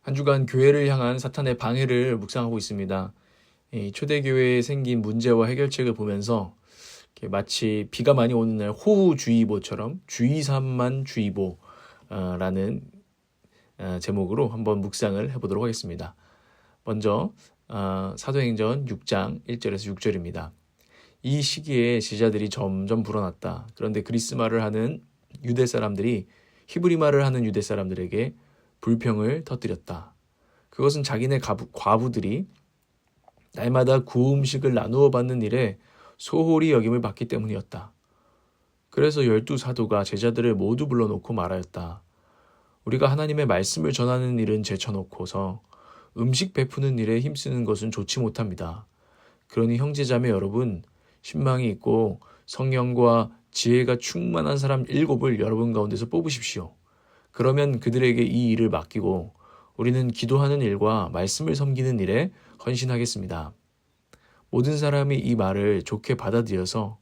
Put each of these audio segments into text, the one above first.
한 주간 교회를 향한 사탄의 방해를 묵상하고 있습니다. 이 초대교회에 생긴 문제와 해결책을 보면서 마치 비가 많이 오는 날 호우주의보처럼 주의산만 주의보라는 제목으로 한번 묵상을 해보도록 하겠습니다. 먼저 사도행전 6장 1절에서 6절입니다. 이 시기에 제자들이 점점 불어났다. 그런데 그리스 말을 하는 유대 사람들이 히브리 말을 하는 유대 사람들에게 불평을 터뜨렸다. 그것은 자기네 과부들이 날마다 구음식을 나누어 받는 일에 소홀히 여김을 받기 때문이었다. 그래서 12사도가 제자들을 모두 불러놓고 말하였다. 우리가 하나님의 말씀을 전하는 일은 제쳐놓고서 음식 베푸는 일에 힘쓰는 것은 좋지 못합니다. 그러니 형제자매 여러분, 신망이 있고 성령과 지혜가 충만한 사람 7을 여러분 가운데서 뽑으십시오. 그러면 그들에게 이 일을 맡기고 우리는 기도하는 일과 말씀을 섬기는 일에 헌신하겠습니다. 모든 사람이 이 말을 좋게 받아들여서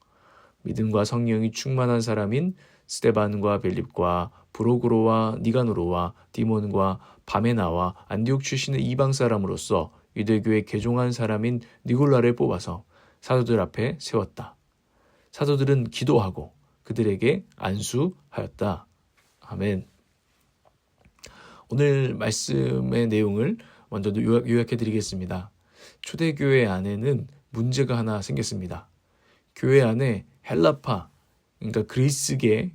믿음과 성령이 충만한 사람인 스데반과 빌립과 브로그로와 니가노로와 디몬과 바메나와 안디옥 출신의 이방 사람으로서 유대교에 개종한 사람인 니골라를 뽑아서 사도들 앞에 세웠다. 사도들은 기도하고 그들에게 안수하였다. 아멘. 오늘 말씀의 내용을 먼저 요약해 드리겠습니다. 초대교회 안에는 문제가 하나 생겼습니다. 교회 안에 헬라파, 그러니까 그리스계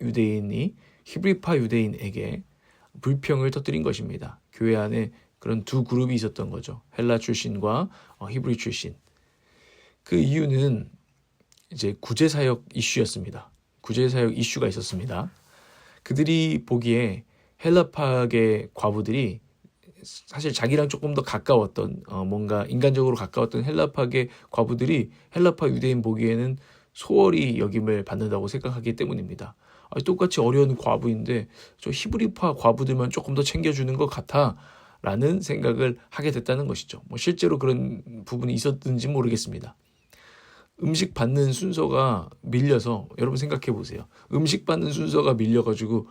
유대인이 히브리파 유대인에게 불평을 터뜨린 것입니다. 교회 안에 그런 두 그룹이 있었던 거죠. 헬라 출신과 히브리 출신. 그 이유는 이제 구제사역 이슈였습니다. 구제사역 이슈가 있었습니다. 그들이 보기에 헬라파계 과부들이 사실 자기랑 조금 더 가까웠던 뭔가 인간적으로 가까웠던 헬라파계 과부들이 헬라파 유대인 보기에는 소홀히 여김을 받는다고 생각하기 때문입니다. 똑같이 어려운 과부인데 저 히브리파 과부들만 조금 더 챙겨주는 것 같아 라는 생각을 하게 됐다는 것이죠. 실제로 그런 부분이 있었는지 모르겠습니다. 음식 받는 순서가 밀려서 여러분 생각해 보세요. 음식 받는 순서가 밀려가지고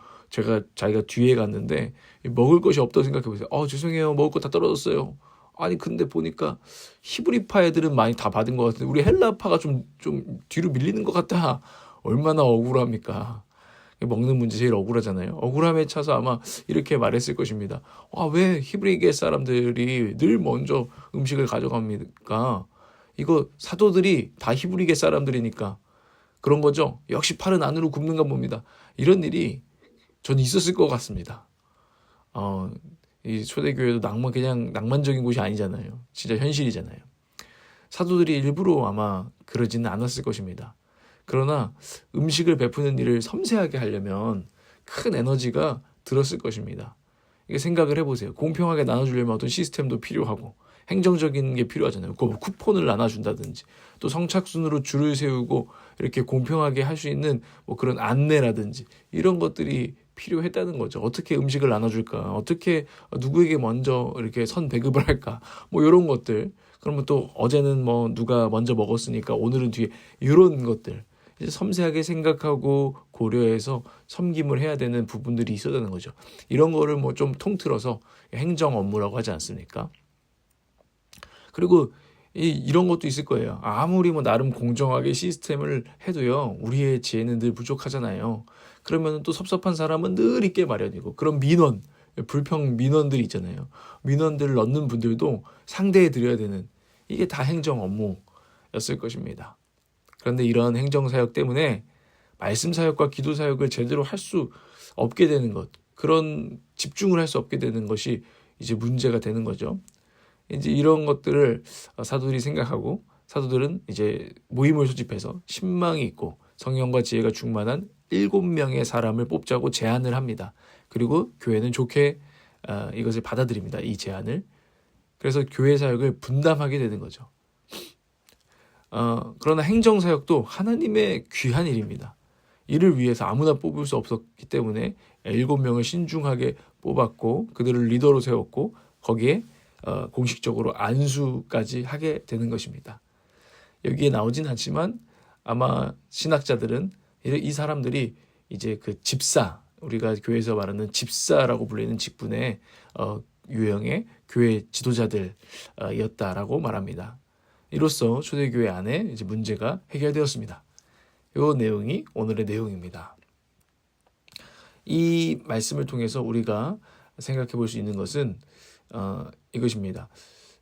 자기가 뒤에 갔는데 먹을 것이 없다고 생각해 보세요. 죄송해요. 먹을 거 다 떨어졌어요. 아니 근데 보니까 히브리파 애들은 많이 다 받은 것 같은데 우리 헬라파가 좀 뒤로 밀리는 것 같다. 얼마나 억울합니까? 먹는 문제 제일 억울하잖아요. 억울함에 차서 아마 이렇게 말했을 것입니다. 왜 히브리계 사람들이 늘 먼저 음식을 가져갑니까? 이거 사도들이 다 히브리계 사람들이니까 그런 거죠. 역시 팔은 안으로 굽는가 봅니다. 이런 일이 저는 있었을 것 같습니다. 이 초대교회도 그냥 낭만적인 곳이 아니잖아요. 진짜 현실이잖아요. 사도들이 일부러 아마 그러지는 않았을 것입니다. 그러나 음식을 베푸는 일을 섬세하게 하려면 큰 에너지가 들었을 것입니다. 이게 생각을 해보세요. 공평하게 나눠주려면 어떤 시스템도 필요하고 행정적인 게 필요하잖아요. 쿠폰을 나눠준다든지 또 성착순으로 줄을 세우고 이렇게 공평하게 할 수 있는 그런 안내라든지 이런 것들이 필요했다는 거죠. 어떻게 음식을 나눠줄까? 어떻게 누구에게 먼저 이렇게 선 배급을 할까? 이런 것들. 그러면 또 어제는 누가 먼저 먹었으니까 오늘은 뒤에 이런 것들. 이제 섬세하게 생각하고 고려해서 섬김을 해야 되는 부분들이 있어야 되는 거죠. 이런 거를 좀 통틀어서 행정 업무라고 하지 않습니까? 그리고 이런 것도 있을 거예요. 아무리 나름 공정하게 시스템을 해도요. 우리의 지혜는 늘 부족하잖아요. 그러면 또 섭섭한 사람은 늘 있게 마련이고 그런 불평 민원들이 있잖아요. 민원들을 넣는 분들도 상대해 드려야 되는 이게 다 행정 업무였을 것입니다. 그런데 이런 행정사역 때문에 말씀사역과 기도사역을 제대로 할 수 없게 되는 것, 그런 집중을 할 수 없게 되는 것이 이제 문제가 되는 거죠. 이제 이런 것들을 사도들이 생각하고 사도들은 이제 모임을 소집해서 신망이 있고 성령과 지혜가 충만한 7명의 사람을 뽑자고 제안을 합니다. 그리고 교회는 좋게 이것을 받아들입니다. 이 제안을. 그래서 교회 사역을 분담하게 되는 거죠. 그러나 행정사역도 하나님의 귀한 일입니다. 이를 위해서 아무나 뽑을 수 없었기 때문에 7명을 신중하게 뽑았고 그들을 리더로 세웠고 거기에 공식적으로 안수까지 하게 되는 것입니다. 여기에 나오진 않지만 아마 신학자들은 이 사람들이 이제 그 집사, 우리가 교회에서 말하는 집사라고 불리는 직분에 유형의 교회 지도자들이었다라고 말합니다. 이로써 초대교회 안에 이제 문제가 해결되었습니다. 이 내용이 오늘의 내용입니다. 이 말씀을 통해서 우리가 생각해 볼 수 있는 것은 이것입니다.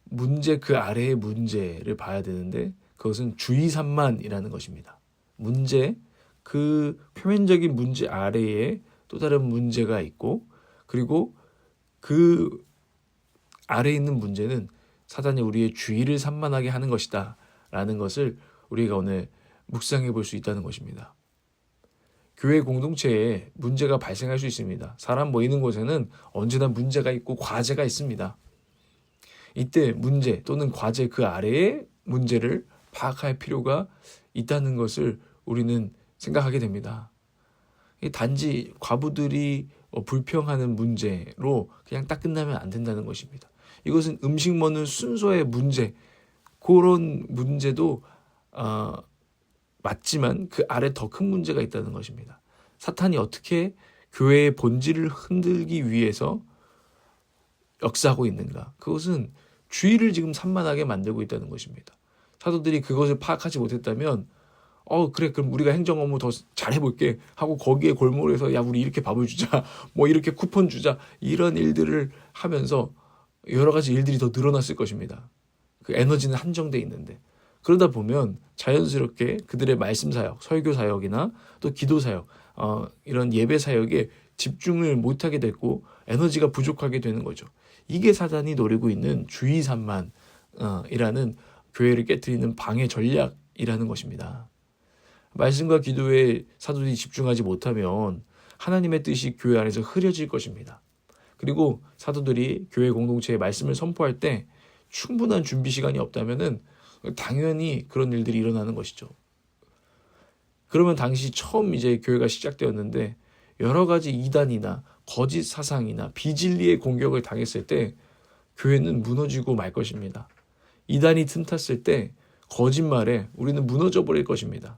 문제 그 아래의 문제를 봐야 되는데 그것은 주의산만이라는 것입니다. 문제 그 표면적인 문제 아래에 또 다른 문제가 있고 그리고 그 아래에 있는 문제는 사단이 우리의 주의를 산만하게 하는 것이다 라는 것을 우리가 오늘 묵상해 볼 수 있다는 것입니다. 교회 공동체에 문제가 발생할 수 있습니다. 사람 모이는 곳에는 언제나 문제가 있고 과제가 있습니다. 이때 문제 또는 과제 그 아래의 문제를 파악할 필요가 있다는 것을 우리는 생각하게 됩니다. 단지 과부들이 불평하는 문제로 그냥 딱 끝나면 안 된다는 것입니다. 이것은 음식 먹는 순서의 문제, 그런 문제도 맞지만 그 아래 더 큰 문제가 있다는 것입니다. 사탄이 어떻게 교회의 본질을 흔들기 위해서 역사하고 있는가? 그것은 주의를 지금 산만하게 만들고 있다는 것입니다. 사도들이 그것을 파악하지 못했다면 그래 그럼 우리가 행정 업무 더 잘해볼게 하고 거기에 골몰에서 야 우리 이렇게 밥을 주자 뭐 이렇게 쿠폰 주자 이런 일들을 하면서 여러 가지 일들이 더 늘어났을 것입니다. 그 에너지는 한정돼 있는데 그러다 보면 자연스럽게 그들의 말씀 사역, 설교 사역이나 또 기도 사역, 이런 예배 사역에 집중을 못하게 됐고 에너지가 부족하게 되는 거죠. 이게 사단이 노리고 있는 주의산만이라는 교회를 깨트리는 방해 전략이라는 것입니다. 말씀과 기도에 사도들이 집중하지 못하면 하나님의 뜻이 교회 안에서 흐려질 것입니다. 그리고 사도들이 교회 공동체의 말씀을 선포할 때 충분한 준비 시간이 없다면은 당연히 그런 일들이 일어나는 것이죠. 그러면 당시 처음 이제 교회가 시작되었는데 여러 가지 이단이나 거짓 사상이나 비진리의 공격을 당했을 때 교회는 무너지고 말 것입니다. 이단이 틈탔을 때 거짓말에 우리는 무너져 버릴 것입니다.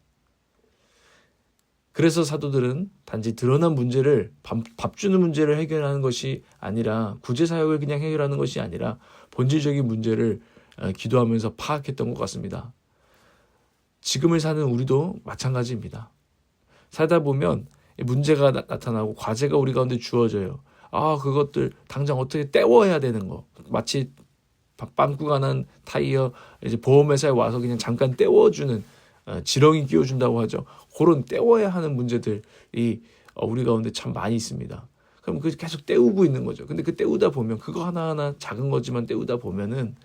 그래서 사도들은 단지 드러난 문제를 밥 주는 문제를 해결하는 것이 아니라 구제사역을 그냥 해결하는 것이 아니라 본질적인 문제를 기도하면서 파악했던 것 같습니다. 지금을 사는 우리도 마찬가지입니다. 살다 보면 문제가 나타나고 과제가 우리 가운데 주어져요. 그것들 당장 어떻게 때워야 되는 거. 마치 빵꾸가 난 타이어 이제 보험회사에 와서 그냥 잠깐 때워주는 지렁이 끼워준다고 하죠. 그런 때워야 하는 문제들이 우리 가운데 참 많이 있습니다. 그럼 그 계속 때우고 있는 거죠. 근데 그 때우다 보면 그거 하나하나 작은 거지만 때우다 보면은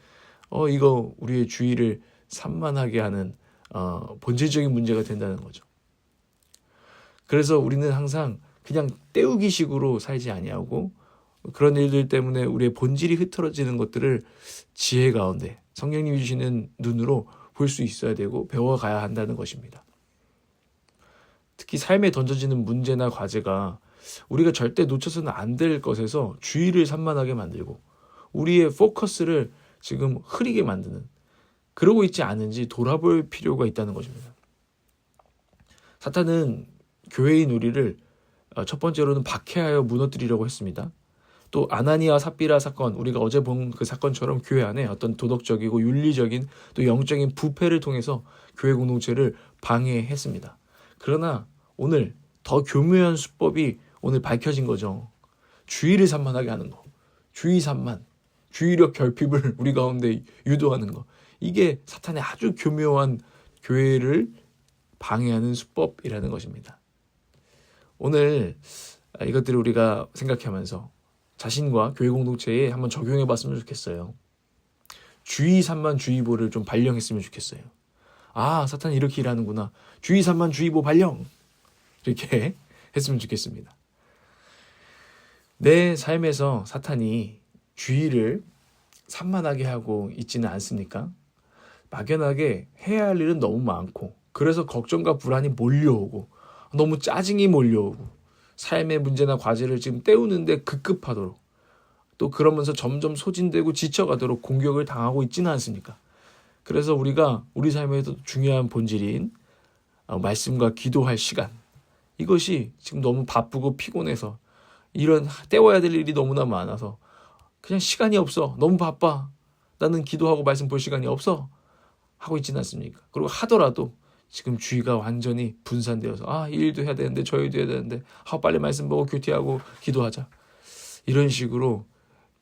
이거 우리의 주의를 산만하게 하는 본질적인 문제가 된다는 거죠. 그래서 우리는 항상 그냥 때우기 식으로 살지 아니하고 그런 일들 때문에 우리의 본질이 흐트러지는 것들을 지혜 가운데 성령님이 주시는 눈으로 볼 수 있어야 되고 배워가야 한다는 것입니다. 특히 삶에 던져지는 문제나 과제가 우리가 절대 놓쳐서는 안 될 것에서 주의를 산만하게 만들고 우리의 포커스를 지금 흐리게 만드는 그러고 있지 않은지 돌아볼 필요가 있다는 것입니다. 사탄은 교회인 우리를 첫 번째로는 박해하여 무너뜨리려고 했습니다. 또 아나니아 삽비라 사건, 우리가 어제 본 그 사건처럼 교회 안에 어떤 도덕적이고 윤리적인 또 영적인 부패를 통해서 교회 공동체를 방해했습니다. 그러나 오늘 더 교묘한 수법이 오늘 밝혀진 거죠. 주의를 산만하게 하는 거. 주의 산만, 주의력 결핍을 우리 가운데 유도하는 거. 이게 사탄의 아주 교묘한 교회를 방해하는 수법이라는 것입니다. 오늘 이것들을 우리가 생각하면서 자신과 교회 공동체에 한번 적용해 봤으면 좋겠어요. 주의 산만 주의보를 좀 발령했으면 좋겠어요. 사탄이 이렇게 일하는구나. 주의 산만 주의보 발령. 이렇게 했으면 좋겠습니다. 내 삶에서 사탄이 주의를 산만하게 하고 있지는 않습니까? 막연하게 해야 할 일은 너무 많고 그래서 걱정과 불안이 몰려오고 너무 짜증이 몰려오고 삶의 문제나 과제를 지금 때우는데 급급하도록 또 그러면서 점점 소진되고 지쳐가도록 공격을 당하고 있지는 않습니까? 그래서 우리가 우리 삶에서 중요한 본질인 말씀과 기도할 시간 이것이 지금 너무 바쁘고 피곤해서 이런 때워야 될 일이 너무나 많아서 그냥 시간이 없어. 너무 바빠. 나는 기도하고 말씀 볼 시간이 없어. 하고 있지는 않습니까? 그리고 하더라도 지금 주의가 완전히 분산되어서 이 일도 해야 되는데 저 일도 해야 되는데 빨리 말씀 보고 큐티하고 기도하자. 이런 식으로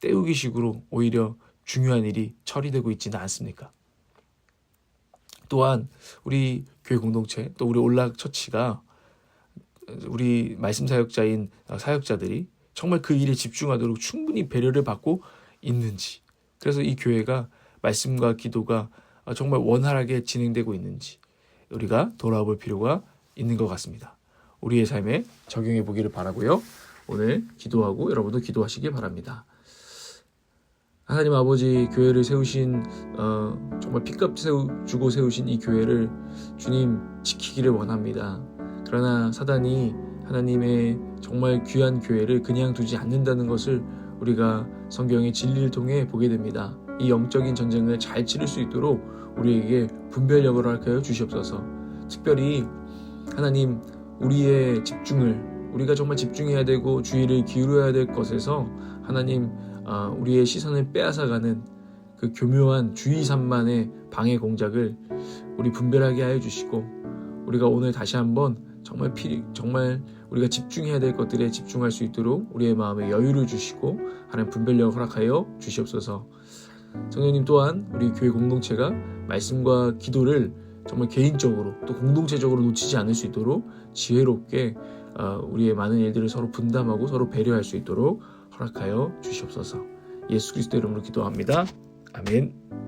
때우기식으로 오히려 중요한 일이 처리되고 있지는 않습니까? 또한 우리 교회 공동체 또 우리 올락처치가 우리 말씀 사역자인 사역자들이 정말 그 일에 집중하도록 충분히 배려를 받고 있는지, 그래서 이 교회가 말씀과 기도가 정말 원활하게 진행되고 있는지 우리가 돌아볼 필요가 있는 것 같습니다. 우리의 삶에 적용해 보기를 바라고요. 오늘 기도하고 여러분도 기도하시길 바랍니다. 하나님 아버지, 교회를 세우신 정말 피값 주고 세우신 이 교회를 주님 지키기를 원합니다. 그러나 사단이 하나님의 정말 귀한 교회를 그냥 두지 않는다는 것을 우리가 성경의 진리를 통해 보게 됩니다. 이 영적인 전쟁을 잘 치를 수 있도록 우리에게 분별력을 허락하여 주시옵소서. 특별히 하나님, 우리의 집중을, 우리가 정말 집중해야 되고 주의를 기울여야 될 것에서 하나님 우리의 시선을 빼앗아가는 그 교묘한 주의 산만의 방해 공작을 우리 분별하게 하여 주시고, 우리가 오늘 다시 한번 정말 우리가 집중해야 될 것들에 집중할 수 있도록 우리의 마음에 여유를 주시고 하나님 분별력을 허락하여 주시옵소서. 성령님 또한 우리 교회 공동체가 말씀과 기도를 정말 개인적으로 또 공동체적으로 놓치지 않을 수 있도록 지혜롭게 우리의 많은 일들을 서로 분담하고 서로 배려할 수 있도록 허락하여 주시옵소서. 예수 그리스도 이름으로 기도합니다. 아멘.